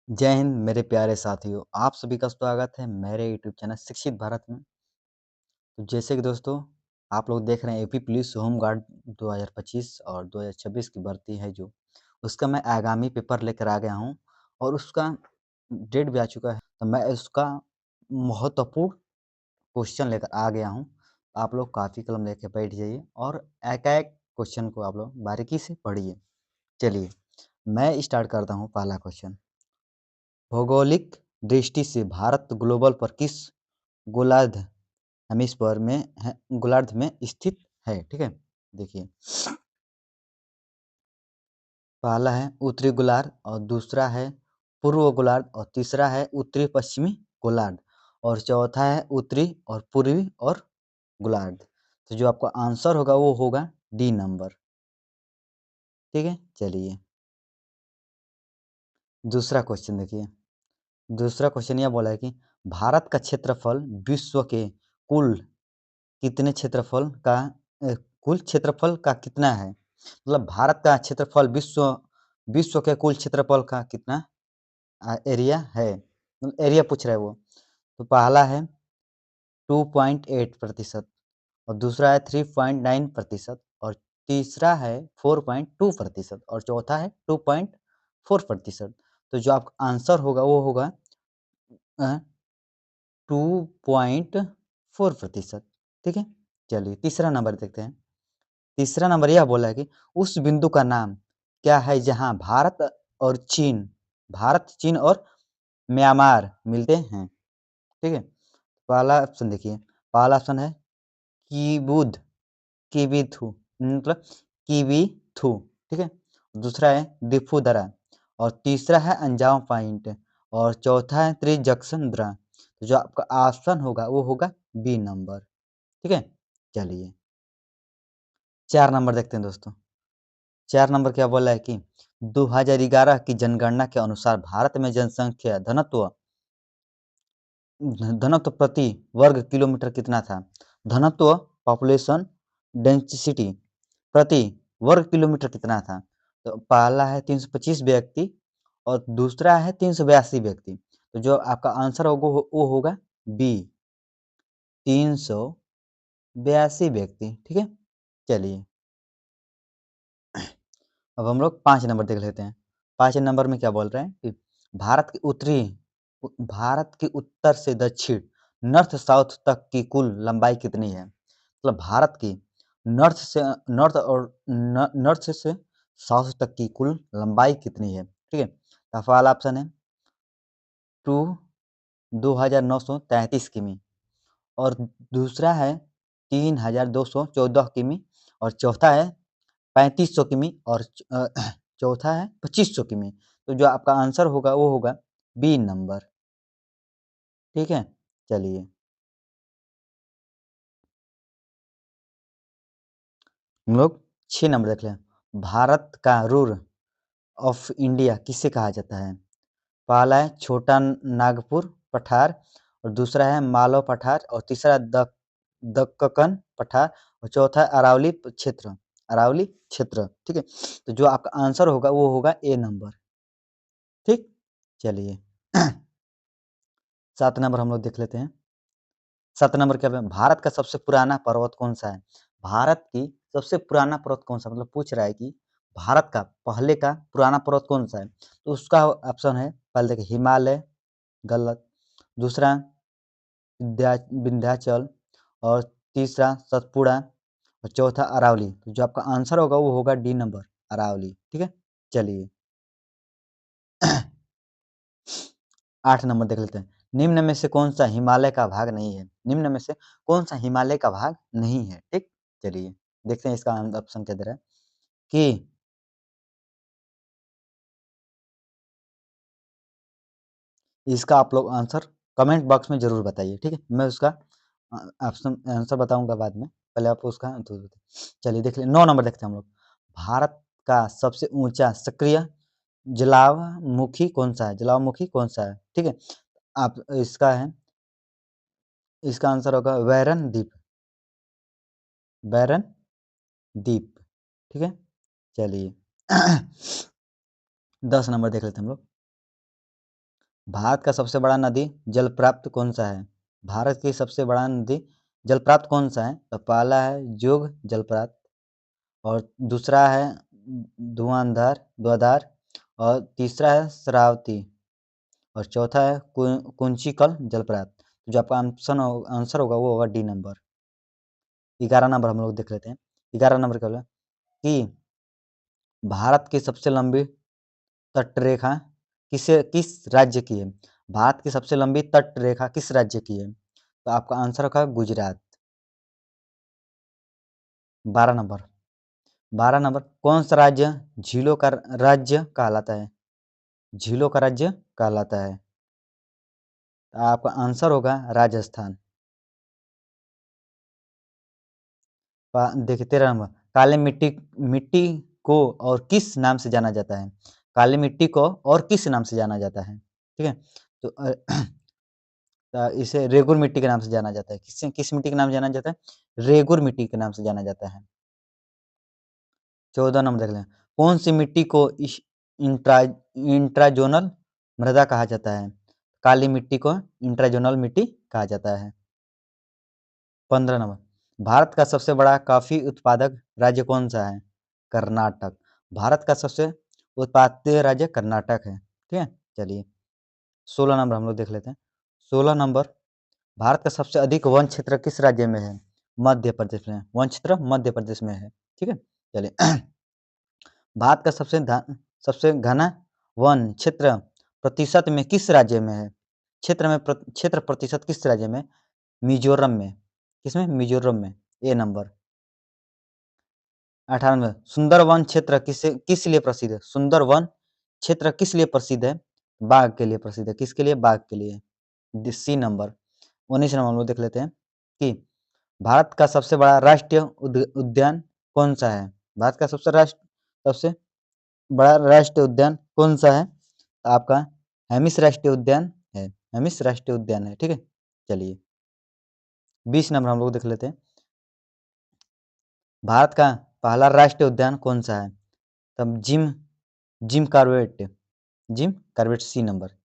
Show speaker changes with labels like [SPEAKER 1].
[SPEAKER 1] जय हिंद मेरे प्यारे साथियों, आप सभी का स्वागत है मेरे यूट्यूब चैनल शिक्षित भारत में। तो जैसे कि दोस्तों आप लोग देख रहे हैं एपी पुलिस होम गार्ड 2025 और 2026 की भर्ती है जो उसका मैं आगामी पेपर लेकर आ गया हूं और उसका डेट भी आ चुका है। तो मैं उसका महत्वपूर्ण क्वेश्चन लेकर आ गया हूं। आप लोग काफ़ी कलम लेकर बैठ जाइए और एक एक क्वेश्चन को आप लोग बारीकी से पढ़िए। चलिए मैं स्टार्ट करता हूँ। पहला क्वेश्चन, भौगोलिक दृष्टि से भारत ग्लोबल पर किस गोलार्ध हेमिस्फीयर में है, गोलार्ध में स्थित है? ठीक है, देखिए पहला है उत्तरी गोलार्ध और दूसरा है पूर्व गोलार्ध और तीसरा है उत्तरी पश्चिमी गोलार्ध और चौथा है उत्तरी और पूर्वी और गोलार्ध। तो जो आपका आंसर होगा वो होगा डी नंबर। ठीक है, चलिए दूसरा क्वेश्चन देखिए। दूसरा क्वेश्चन यह बोला है कि भारत का क्षेत्रफल विश्व के कुल कितने क्षेत्रफल का कुल क्षेत्रफल का कितना है? मतलब भारत का क्षेत्रफल विश्व विश्व के कुल क्षेत्रफल का कितना एरिया है? मतलब एरिया पूछ रहा है वो। तो पहला है 2.8% और दूसरा है 3.9% और तीसरा है 4.2% और चौथा है 2.4%। तो जो आपका आंसर होगा वो होगा 2.4%। ठीक है, चलिए तीसरा नंबर देखते हैं। तीसरा नंबर यह बोला है कि उस बिंदु का नाम क्या है जहां भारत, चीन और म्यांमार मिलते हैं? ठीक है, पहला ऑप्शन देखिए। पहला ऑप्शन है कीबुद कीबीथु मतलब कीबीथु। ठीक है, दूसरा है दिफुदरा और तीसरा है अंजाव पॉइंट और चौथा है त्रिजक्संद्रा। तो जो आपका ऑप्शन होगा वो होगा बी नंबर। ठीक है, चलिए 4 नंबर देखते हैं दोस्तों। 4 नंबर क्या बोला है कि 2011 की जनगणना के अनुसार भारत में जनसंख्या घनत्व प्रति वर्ग किलोमीटर कितना था? घनत्व पॉपुलेशन डेंसिटी प्रति वर्ग किलोमीटर कितना था? तो पहला है 325 व्यक्ति और दूसरा है 382 व्यक्ति। तो जो आपका आंसर होगा वो होगा बी 382 व्यक्ति। ठीक है, चलिए अब हम लोग 5 नंबर देख लेते हैं। 5 नंबर में क्या बोल रहे हैं कि भारत की उत्तर से दक्षिण नॉर्थ साउथ तक की कुल लंबाई कितनी है? मतलब भारत की नॉर्थ से साउथ तक की कुल लंबाई कितनी है? ठीक है, तो पहला ऑप्शन है टू 2,933 किमी और दूसरा है 3,214 किमी और चौथा है 3500 किमी और चौथा है 2500 किमी। तो जो आपका आंसर होगा वो होगा बी नंबर। ठीक है, चलिए हम लोग 6 नंबर देख लें। भारत का रूर ऑफ इंडिया किसे कहा जाता है? पहला है छोटा नागपुर पठार और दूसरा है मालव पठार और तीसरा दक्कन पठार और चौथा है अरावली क्षेत्र। ठीक है, तो जो आपका आंसर होगा वो होगा ए नंबर। ठीक, चलिए 7 नंबर हम लोग देख लेते हैं। 7 नंबर क्या है? भारत का सबसे पुराना पर्वत कौन सा है? भारत की सबसे पुराना पर्वत कौन सा, मतलब पूछ रहा है कि भारत का पहले का पुराना पर्वत कौन सा है? तो उसका ऑप्शन है, पहले देखिए हिमालय, गलत। दूसरा विंध्याचल और तीसरा सतपुड़ा और चौथा अरावली। तो जो आपका आंसर होगा वो होगा डी नंबर अरावली। ठीक है, चलिए 8 नंबर देख लेते हैं। निम्न में से कौन सा हिमालय का भाग नहीं है? निम्न में से कौन सा हिमालय का भाग नहीं है? ठीक, चलिए देखते हैं इसका ऑप्शन क्या दे रहा है कि इसका आप लोग आंसर कमेंट बॉक्स में जरूर बताइए। ठीक है, मैं उसका ऑप्शन आंसर बताऊंगा बाद में, पहले आप उसका चलिए देख ले 9 नंबर देखते हैं हम लोग। भारत का सबसे ऊंचा सक्रिय ज्वालामुखी कौन सा है? ज्वालामुखी कौन सा है? ठीक है, आप इसका आंसर होगा बैरन द्वीप। ठीक है, चलिए 10 नंबर देख लेते हैं हम लोग। भारत का सबसे बड़ा नदी जल प्राप्त कौन सा है? भारत की सबसे बड़ा नदी जल प्राप्त कौन सा है? तो पहला है जोग जलप्रपात, और दूसरा है धुआंधार और तीसरा है श्रावती, और चौथा है कुंचिकल जलप्रपात। जो आपका आंसर होगा वो होगा डी नंबर। 11 नंबर हम लोग देख लेते हैं। 11 नंबर क्या बोला कि भारत की सबसे लंबी तटरेखा किस राज्य की है? भारत की सबसे लंबी तटरेखा किस राज्य की है? तो आपका आंसर होगा गुजरात। 12 नंबर। 12 नंबर, कौन सा राज्य झीलों का राज्य कहलाता है? झीलों का राज्य कहलाता है। तो आपका आंसर होगा राजस्थान। देखिए 13 नंबर, काली मिट्टी मिट्टी को और किस नाम से जाना जाता है? काली मिट्टी को और किस नाम से जाना जाता है? ठीक है, तो इसे रेगुर मिट्टी के नाम से जाना जाता है। किस मिट्टी के नाम से जाना जाता है? रेगुर मिट्टी के नाम से जाना जाता है। 14 नंबर देख लें, कौन सी मिट्टी को इंट्राजोनल मृदा कहा जाता है? काली मिट्टी को इंट्राजोनल मिट्टी कहा जाता है। 15 नंबर, भारत का सबसे बड़ा कॉफी उत्पादक राज्य कौन सा है? कर्नाटक। भारत का सबसे उत्पादक राज्य कर्नाटक है। ठीक है, चलिए 16 नंबर हम लोग देख लेते हैं। 16 नंबर, भारत का सबसे अधिक वन क्षेत्र किस राज्य में है? मध्य प्रदेश में। वन क्षेत्र मध्य प्रदेश में है। ठीक है, चलिए भारत का सबसे घना वन क्षेत्र प्रतिशत में किस राज्य में है? क्षेत्र प्रतिशत किस राज्य में? मिजोरम में। किसमें? मिजोरम में। ए नंबर। 18 में, सुंदर वन क्षेत्र किस लिए प्रसिद्ध है? सुंदर वन क्षेत्र किस लिए प्रसिद्ध है? बाघ के लिए प्रसिद्ध है। किसके लिए? बाघ के लिए। सी नंबर। 19 नंबर हम लोग देख लेते हैं कि भारत का सबसे बड़ा राष्ट्रीय उद्यान कौन सा है? भारत का सबसे बड़ा राष्ट्रीय उद्यान कौन सा है? आपका हेमिस राष्ट्रीय उद्यान है। हेमिस राष्ट्रीय उद्यान है। ठीक है, चलिए 20 नंबर हम लोग देख लेते हैं। भारत का पहला राष्ट्रीय उद्यान कौन सा है? तब Jim Jim Corbett C number.